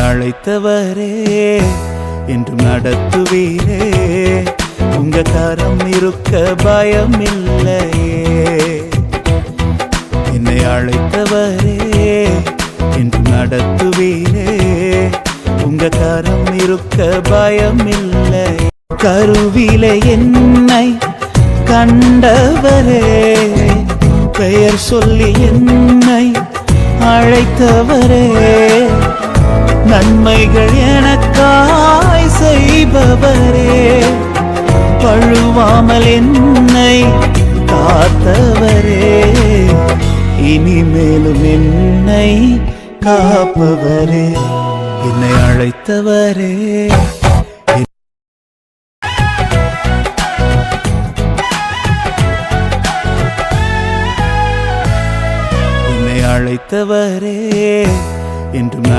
அழைத்தவரே என்றும் நடத்துவீரே, உங்க கரம் இருக்க பயமில்லையே. என்னை அழைத்தவரே என்றும் நடத்துவீரே, உங்க கரம் இருக்க பயமில்லை. கருவிலே என்னை கண்டவரே, பெயர் சொல்லி என்னை அழைத்தவரே, நன்மைகள் எனக்காய் செய்பவரே, பழுவாமல் என்னை காத்தவரே, இனிமேலும் என்னை காப்பவரே, என்னை அழைத்தவரே. என்னை அழைத்தவரே என்றும்